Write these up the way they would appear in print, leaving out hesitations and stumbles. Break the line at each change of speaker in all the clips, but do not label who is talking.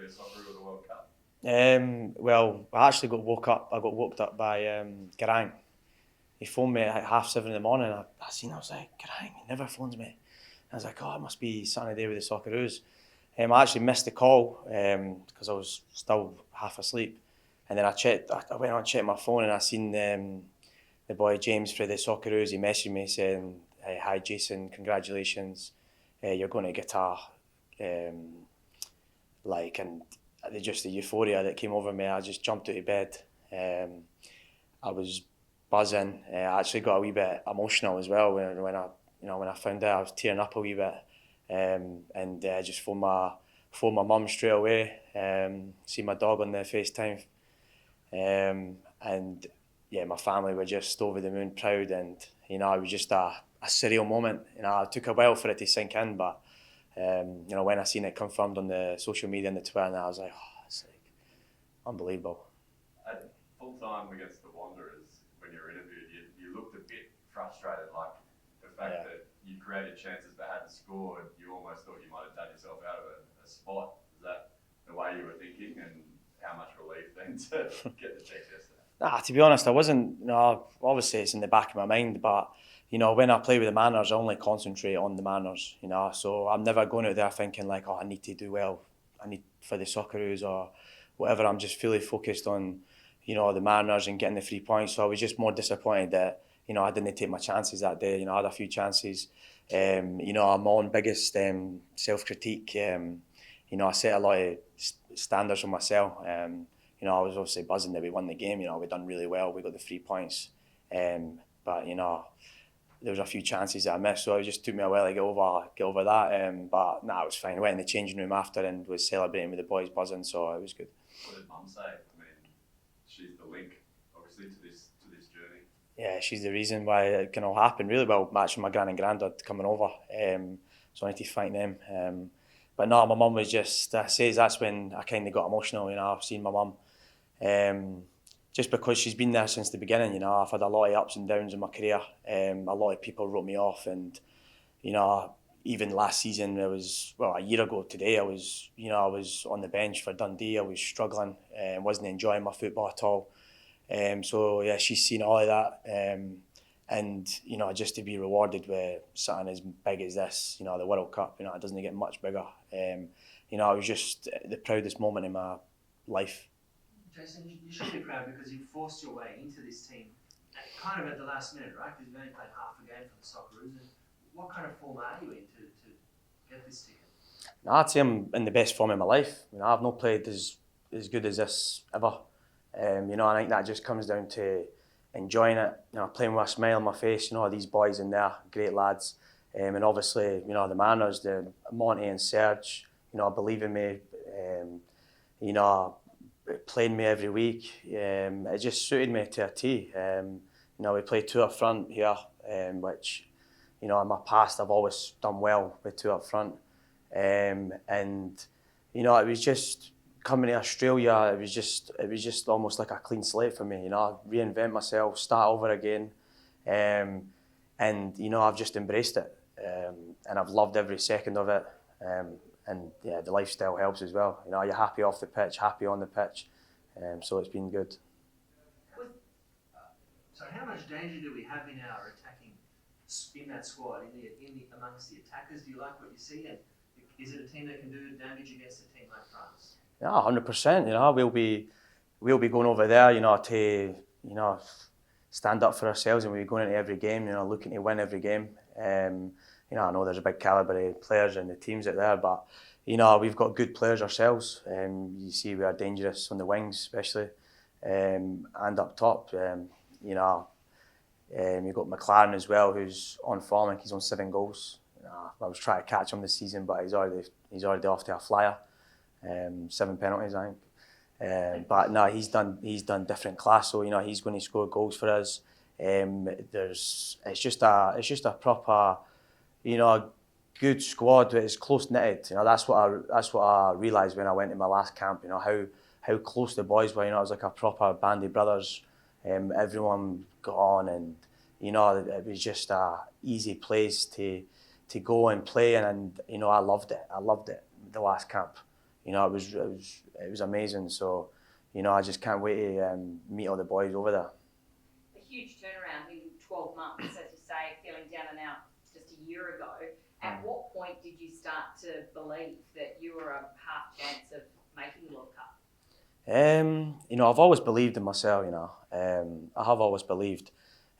be a Socceroo at the World Cup?
Well, I actually got woke up. I got woke up by Garang. He phoned me at 7:30 in the morning. I was like, Garang, he never phones me. I was like, oh, it must be something to do with the Socceroos. I actually missed the call because I was still half asleep. And then I went on and checked my phone and I seen the boy James for the Socceroos. He messaged me saying, hi Jason, congratulations. You're going to get a, and just the euphoria that came over me, I just jumped out of bed. I was buzzing. I actually got a wee bit emotional as well when I found out. I was tearing up a wee bit, and just phoned my mum straight away. See my dog on the FaceTime, and yeah, my family were just over the moon proud, and it was just a surreal moment. It took a while for it to sink in, but when I seen it confirmed on the social media and the Twitter, and I was like, oh, it's like unbelievable.
At full time against the Wanderers, when you were interviewed, you looked a bit frustrated, like the fact that you created chances but hadn't scored. You almost thought you might have done yourself out of a spot. Is that the way you were thinking, and how much relief then to get the text yesterday?
To be honest, I wasn't. Obviously it's in the back of my mind, but when I play with the Manners, I only concentrate on the Manners. So I'm never going out there thinking like, oh, I need to do well. I need for the Socceroos or whatever. I'm just fully focused on, the Mariners and getting the 3 points. So I was just more disappointed that, I didn't take my chances that day. I had a few chances. I'm on biggest self-critique. I set a lot of standards for myself. I was obviously buzzing that we won the game. We done really well. We got the 3 points. But, there was a few chances that I missed, so it just took me a while to get over that. But it was fine. I went in the changing room after and was celebrating with the boys, buzzing, so it was good.
What did Mum say? I mean, she's the link, obviously, to this journey.
Yeah, she's the reason why it can all happen. Really well matching my gran and granddad coming over, so I need to thank them. But no, my mum was just says that's when I kind of got emotional. I've seen my mum. Just because she's been there since the beginning, I've had a lot of ups and downs in my career. A lot of people wrote me off, and even last season, a year ago today, I was on the bench for Dundee. I was struggling, wasn't enjoying my football at all. So yeah, she's seen all of that, and just to be rewarded with something as big as this, the World Cup, it doesn't get much bigger. It was just the proudest moment in my life.
Jason, you should be proud because you forced your way into this team kind of at the last minute, right? Because you've only played half a game for the Socceroos. What kind of form are you in to get this ticket?
I'd say I'm in the best form of my life. I've not played as good as this ever. I think that just comes down to enjoying it. Playing with a smile on my face. These boys in there, great lads. And obviously, the Manners, the Monty and Serge, believe in me. Playing me every week. It just suited me to a T. We play two up front here, which, in my past I've always done well with two up front. And it was just coming to Australia. It was just almost like a clean slate for me. Reinvent myself, start over again, and I've just embraced it, and I've loved every second of it. And yeah, the lifestyle helps as well. You're happy off the pitch, happy on the pitch, so it's been good.
So how much danger do we have in our attacking, in that squad, amongst the attackers? Do you like what you see? And is it a team that can do damage against a team like France?
Yeah, 100%. We'll be going over there, to stand up for ourselves, and we'll be going into every game, looking to win every game. I know there's a big calibre of players in the teams out there, but we've got good players ourselves. You see, we are dangerous on the wings, especially, and up top. You've got McLaren as well, who's on form. I think he's on 7 goals. I was trying to catch him this season, but he's already off to a flyer. 7 penalties, I think. But no, he's done different class. So he's going to score goals for us. It's just a proper, a good squad that is close knitted. That's what I realised when I went to my last camp. How close the boys were. It was like a proper band of brothers. Everyone got on, and it was just a easy place to go and play. And I loved it. The last camp. it was amazing. So, I just can't wait to meet all the boys over there.
A huge turnaround in 12 months, as you say, feeling down and out just a year ago. At what point did you start to believe that you were a half chance of making the World Cup?
I've always believed in myself. I have always believed.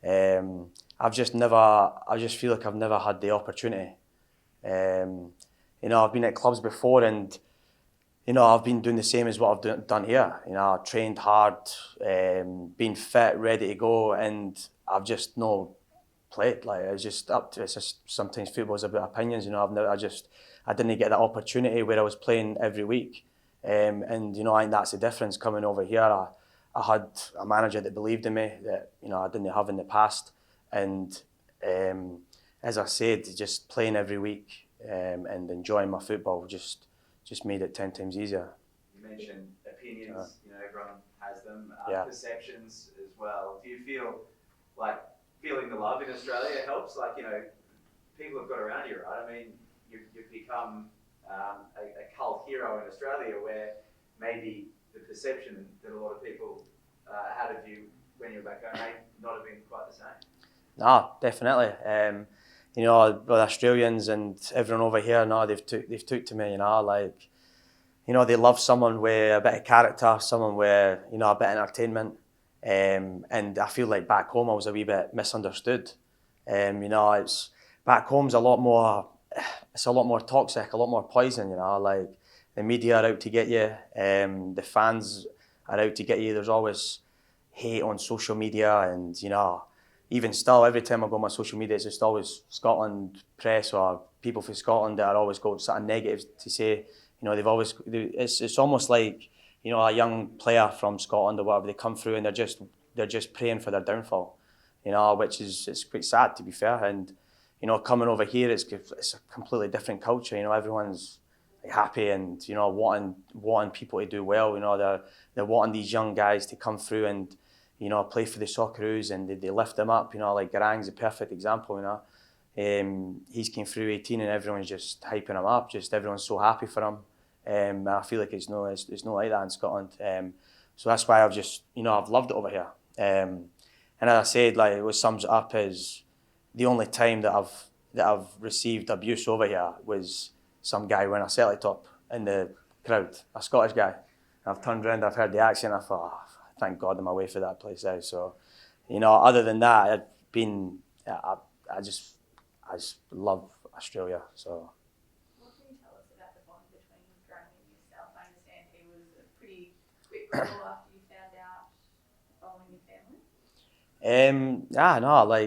I just feel like I've never had the opportunity. I've been at clubs before, and I've been doing the same as what I've done here. I trained hard, been fit, ready to go, and I've just no played. Like, it's just sometimes football's about opinions. I didn't get that opportunity where I was playing every week. And I think that's the difference coming over here. I had a manager that believed in me that I didn't have in the past, and as I said, just playing every week and enjoying my football just made it 10 times easier.
You mentioned opinions. Everyone has them.
Yeah.
Perceptions as well. Do you feel like feeling the love in Australia helps? Like, people have got around you, right? I mean, you've become a cult hero in Australia, where maybe the perception that a lot of people had of you when you were back home may not have been quite the same.
No, definitely. With Australians and everyone over here, they've took to me. They love someone with a bit of character, someone with a bit of entertainment. And I feel like back home I was a wee bit misunderstood. It's back home's a lot more toxic, a lot more poison. Like, the media are out to get you, the fans are out to get you. There's always hate on social media, and even still, every time I go on my social media, it's just always Scotland press or people from Scotland that are always got something negative to say. It's almost like a young player from Scotland or whatever, they come through and they're just praying for their downfall, which is, it's quite sad, to be fair. And coming over here, it's a completely different culture. Everyone's happy and wanting people to do well. They're wanting these young guys to come through and play for the Socceroos, and they lift them up. Like Garang's a perfect example. He's came through 18 and everyone's just hyping him up. Just everyone's so happy for him. I feel like it's not like that in Scotland. So that's why I've loved it over here. And as I said, like, what sums it up is the only time that I've received abuse over here was some guy wearing a Celtic top in the crowd, a Scottish guy. I've turned around, I've heard the accent, I thought, thank God I'm away for that place now. So, other than that, I just love Australia. So.
What can you tell us about the bond between Graham and yourself? I understand he was a pretty quick rebel after you found out following your family.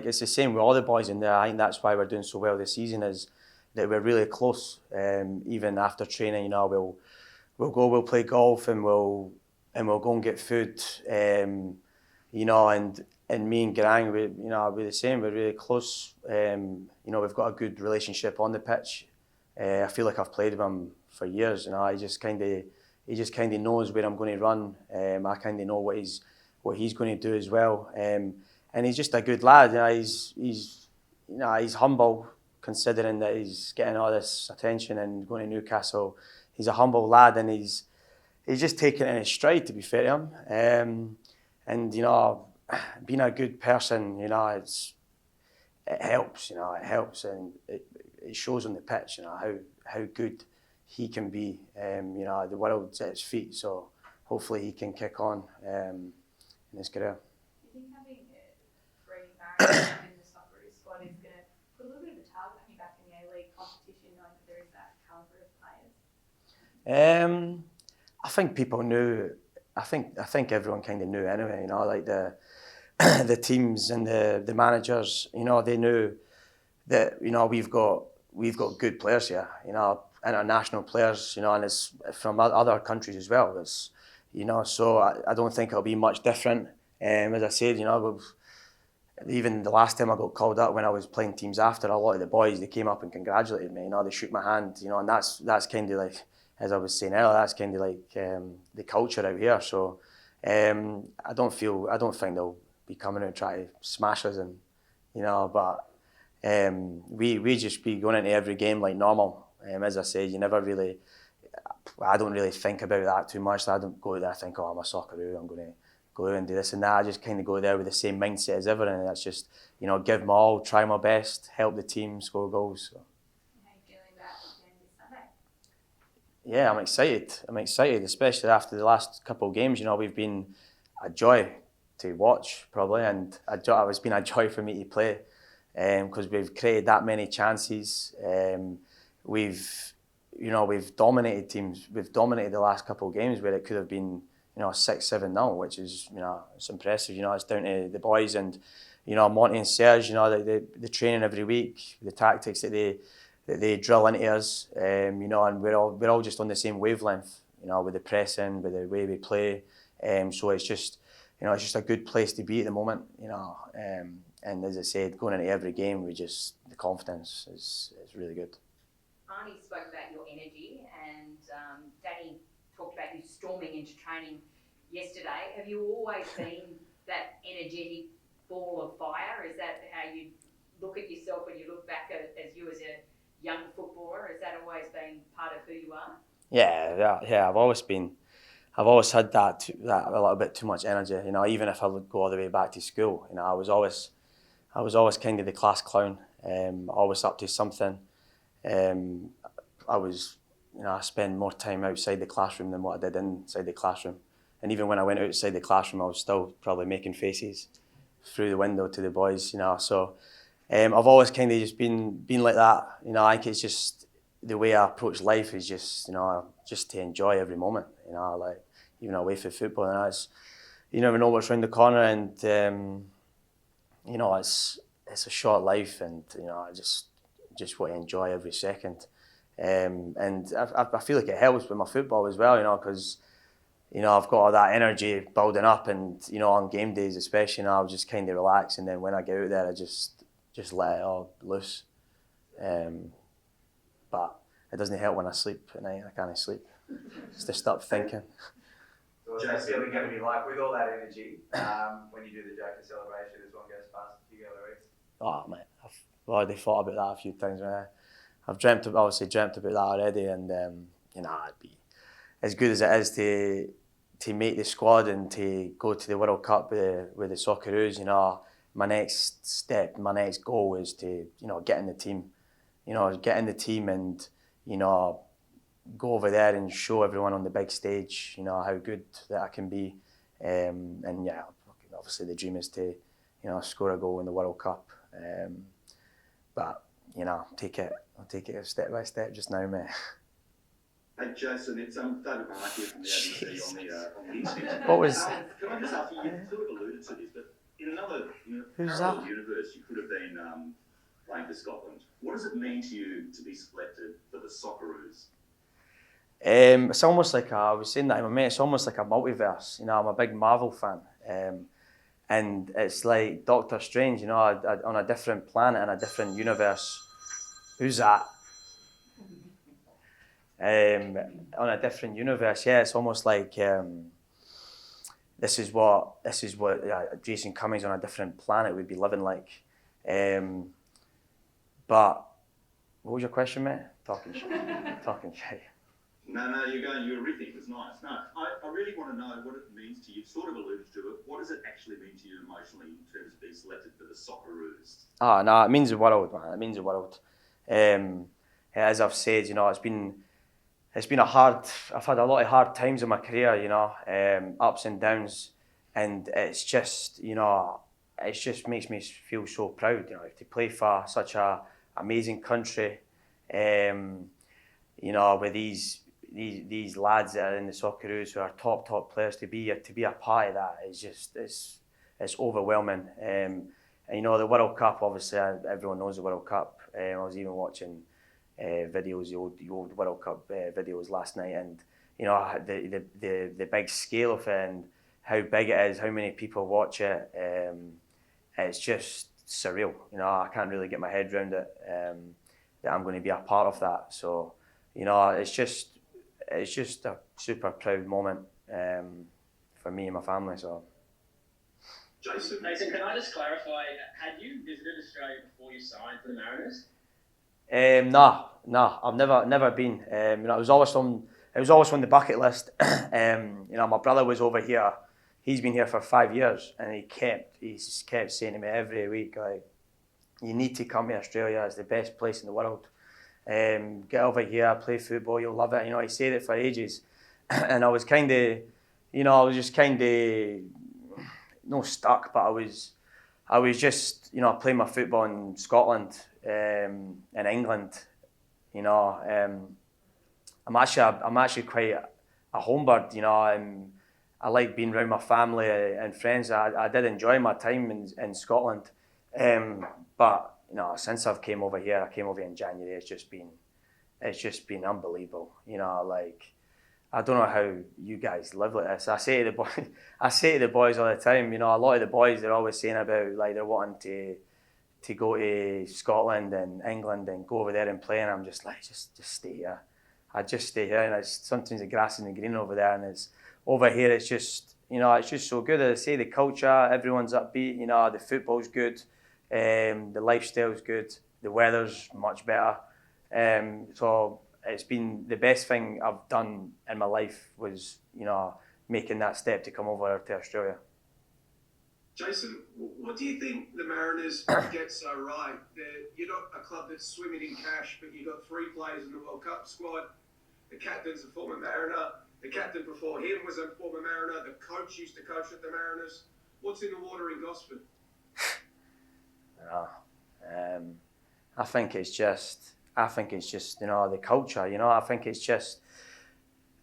It's the same with all the boys in there. I think that's why we're doing so well this season, is that we're really close. Even after training, we'll play golf and we'll go and get food. And me and Garang, we're the same. We're really close. We've got a good relationship on the pitch. I feel like I've played with him for years. He just kind of knows where I'm going to run. I kind of know what he's going to do as well. And he's just a good lad. He's humble, considering that he's getting all this attention and going to Newcastle. He's a humble lad, and he's just taking it in his stride, to be fair to him. And being a good person, it helps. It helps, and it shows on the pitch. How good he can be. The world's at his feet, so hopefully he can kick on in his career.
Do you think having three Mariners in the Socceroos squad is going to put a little bit of a target on you back in the A-League competition, knowing that there is that calibre of players?
I think people knew. I think everyone kind of knew anyway. Like the teams and the managers. They knew that we've got good players here. International players. And it's from other countries as well. So I don't think it'll be much different. As I said, even the last time I got called up when I was playing teams after, a lot of the boys, they came up and congratulated me. They shook my hand. And that's kind of like, as I was saying earlier, that's kind of like the culture out here. So I don't think they'll be coming out and try to smash us, but we just be going into every game like normal. As I said, you never really. I don't really think about that too much. I don't go there and think, oh, I'm a Socceroo, I'm going to go and do this and that. I just kind of go there with the same mindset as ever, and that's just, you know, give my all, try my best, help the team score goals. So.
How are you feeling about the game this Sunday?
Yeah, I'm excited. I'm excited, especially after the last couple of games. You know, we've been a joy to watch, probably, and it's been a joy for me to play, because we've created that many chances. We've dominated teams. We've dominated the last couple of games where it could have been, you know, 6-7-0, which is, you know, it's impressive. You know, it's down to the boys and, you know, Monty and Serge. You know, the training every week, the tactics that they drill into us. You know, and we're all just on the same wavelength. You know, with the pressing, with the way we play. So it's just, you know, it's just a good place to be at the moment. You know, and as I said, going into every game, the confidence is really good.
Arnie spoke about your energy, and Danny talked about you storming into training yesterday. Have you always been that energetic ball of fire? Is that how you look at yourself when you look back at as you as a young footballer? Has that always been part of who you are?
Yeah. I've always had that a little bit too much energy. You know, even if I would go all the way back to school, you know, I was always kind of the class clown. Always up to something. I spend more time outside the classroom than what I did inside the classroom. And even when I went outside the classroom, I was still probably making faces through the window to the boys, you know. So I've always kind of just been like that. You know, I think it's just the way I approach life is just, you know, just to enjoy every moment. You know, like even away from football, and you never know what's around the corner, and you know, it's a short life, and you know, I just want to enjoy every second. And I feel like it helps with my football as well, you know, because, you know, I've got all that energy building up, and, you know, on game days especially, you know, I'll just kind of relax, and then when I get out there, I just let it all loose. But it doesn't help when I sleep at night. I can't sleep. Just to stop thinking.
So what's that feeling going to be like with all that energy when you do the Joker celebration as one goes past a few galleries?
Oh, mate, I've already thought about that a few times. I've dreamt about that already, and you know, it'd be as good as it is to make the squad and to go to the World Cup with the Socceroos. You know, my next goal is to, you know, get in the team. You know, get in the team and, you know, go over there and show everyone on the big stage, you know, how good that I can be. And yeah, obviously the dream is to, you know, score a goal in the World Cup. But, you know, I'll take it step by step just now, mate.
Hey Jason, it's David Mark here from the ABC on the internet.
What was?
Can I just ask you? You sort of alluded to this, but in another
Who's
parallel
that?
universe, you could have been playing for Scotland. What does it mean to you to be selected for the Socceroos?
It's almost like I was saying that to my mate. It's almost like a multiverse. You know, I'm a big Marvel fan, and it's like Doctor Strange. You know, on a different planet in a different universe. Who's that? On a different universe, yeah. It's almost like this is what Jason Cummings on a different planet would be living like. But what was your question, mate? Talking shit.
No, you're riffing. It's nice. No, I really want to know what it means to you. You've sort of alluded to it. What does it actually mean to you emotionally in terms of being selected for the Socceroos?
Ah, no, it means the world, man. It means the world. As I've said, you know, it's been I've had a lot of hard times in my career, you know, ups and downs, and it's just, you know, it just makes me feel so proud, you know, to play for such a amazing country, you know, with these lads that are in the Socceroos who are top players, to be a part of that is just it's overwhelming. And you know, the World Cup, obviously everyone knows the World Cup. I was even watching videos, the old World Cup videos last night, and you know, the big scale of it and how big it is, how many people watch it. It's just surreal. You know, I can't really get my head around it, that I'm going to be a part of that. So, you know, it's just a super proud moment for me and my family. So.
Nathan, can I just clarify, had you visited Australia before you signed for the Mariners?
No, I've never been. You know, it it was always on the bucket list. You know, my brother was over here. He's been here for 5 years, and he just kept saying to me every week, like, you need to come to Australia. It's the best place in the world. Get over here, play football, you'll love it. You know, he said it for ages. And I was kind of, you know, I was just kind of, not stuck, but I was just, you know, playing my football in Scotland, in England. You know, I'm actually quite a homebird. You know, I like being around my family and friends. I did enjoy my time in Scotland, but you know, since I came over here in January. It's just been unbelievable. You know, like, I don't know how you guys live like this. I say to the boys all the time. You know, a lot of the boys, they're always saying about, like, they're wanting to go to Scotland and England and go over there and play, and I'm just like, just stay here. I just stay here, and sometimes the grass isn't green over there, and it's over here. It's just, you know, it's just so good. As I say, the culture, everyone's upbeat. You know, the football's good, the lifestyle's good, the weather's much better. So it's been the best thing I've done in my life was, you know, making that step to come over to Australia.
Jason, what do you think the Mariners get so right? You're not a club that's swimming in cash, but you've got 3 players in the World Cup squad. The captain's a former Mariner. The captain before him was a former Mariner. The coach used to coach at the Mariners. What's in the water in Gosford?
I think it's just, you know, the culture. You know, I think it's just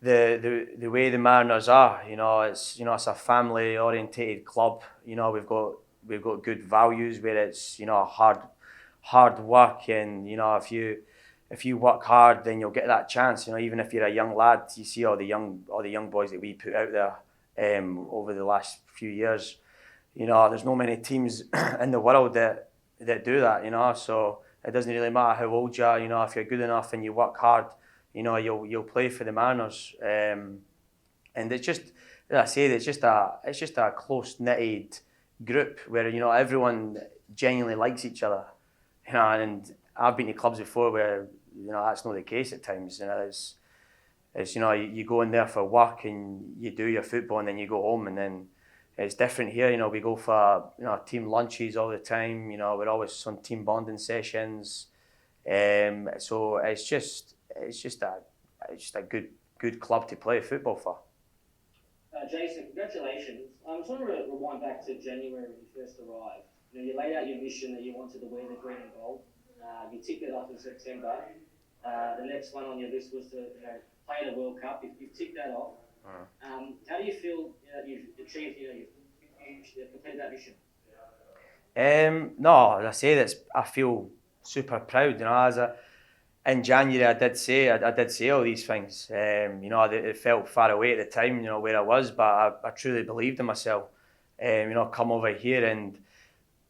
the way the Mariners are. You know, it's a family orientated club. You know, we've got good values where it's, you know, hard work, and you know, if you work hard, then you'll get that chance. You know, even if you're a young lad, you see all the young boys that we put out there over the last few years. You know, there's no many teams in the world that do that. You know, so it doesn't really matter how old you are. You know, if you're good enough and you work hard, you know, you'll play for the Mariners. And it's just, as I say, it's just a close knitted group where, you know, everyone genuinely likes each other. You know, and I've been to clubs before where, you know, that's not the case at times. You know, it's you know, you go in there for work and you do your football and then you go home, and then it's different here. You know, we go for, you know, team lunches all the time. You know, we're always on team bonding sessions. So it's just a good club to play football for.
Jason, congratulations. I just want to rewind back to January when you first arrived. You know, you laid out your mission that you wanted to wear the green and gold. You ticked it off in September. The next one on your list was to, you know, play the World Cup. You've ticked that off. How do you feel you've achieved, you know, you've completed that mission?
No, as I say, I feel super proud. You know, in January I did say all these things. You know, it felt far away at the time, you know, where I was, but I truly believed in myself. You know, come over here and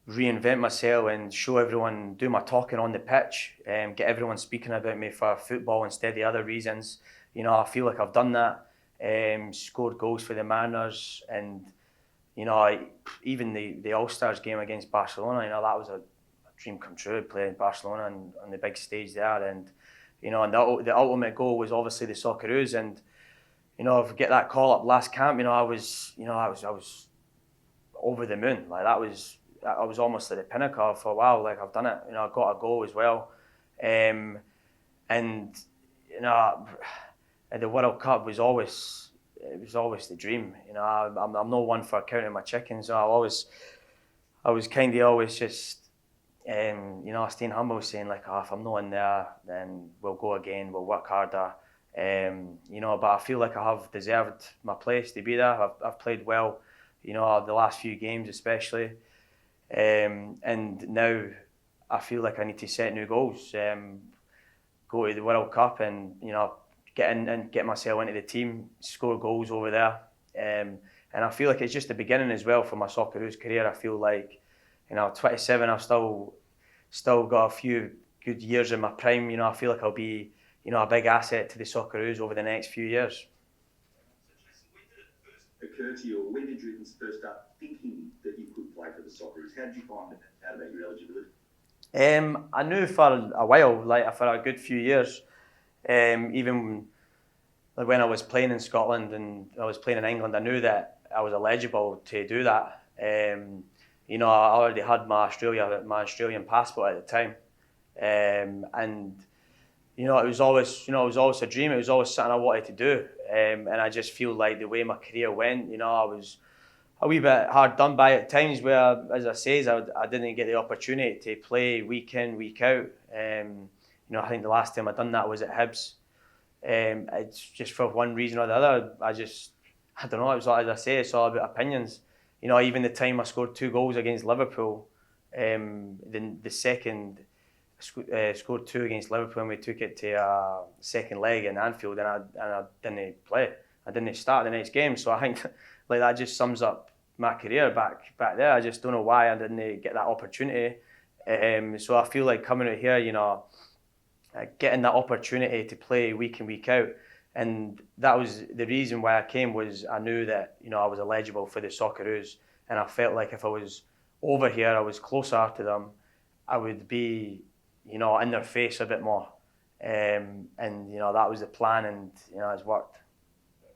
reinvent myself and show everyone, do my talking on the pitch, get everyone speaking about me for football instead of other reasons. You know, I feel like I've done that. Scored goals for the Mariners, and you know, even the All-Stars game against Barcelona, you know, that was a dream come true, playing Barcelona on the big stage there. And you know, and the ultimate goal was obviously the Socceroos. And you know, if we get that call up last camp, you know, I was over the moon. Like I was almost at the pinnacle for a while. Like I've done it. You know, I got a goal as well. And you know, the World Cup was always the dream. You know, I'm no one for counting my chickens. So I was kind of always just, you know, staying humble, saying like, oh, if I'm not in there, then we'll go again. We'll work harder. You know, but I feel like I have deserved my place to be there. I've played well, you know, the last few games especially. And now I feel like I need to set new goals. Go to the World Cup and, you know, get in and get myself into the team, score goals over there. And I feel like it's just the beginning as well for my Socceroos career. I feel like, you know, 27, I've still got a few good years in my prime. You know, I feel like I'll be, you know, a big asset to the Socceroos over the next few years.
When did it first occur to you, or when did you first start thinking that you could play for the Socceroos? How did you find out about your eligibility?
I knew for a while, like for a good few years. Even like when I was playing in Scotland and I was playing in England, I knew that I was eligible to do that. You know, I already had my Australian passport at the time, and you know, it was always a dream. It was always something I wanted to do, and I just feel like the way my career went, you know, I was a wee bit hard done by at times where, as I say, I didn't get the opportunity to play week in, week out. You know, I think the last time I done that was at Hibs. It's just for one reason or the other. I don't know. It was like, as I say, it's all about opinions. You know, even the time I scored 2 goals against Liverpool, the second scored 2 against Liverpool and we took it to a second leg in Anfield, and I didn't play. I didn't start the next game. So I think like that just sums up my career back there. I just don't know why I didn't get that opportunity. So I feel like coming out here, you know, getting that opportunity to play week in, week out. And that was the reason why I came, was I knew that, you know, I was eligible for the Socceroos, and I felt like if I was over here, I was closer to them, I would be, you know, in their face a bit more. And, you know, that was the plan, and, you know, it's worked.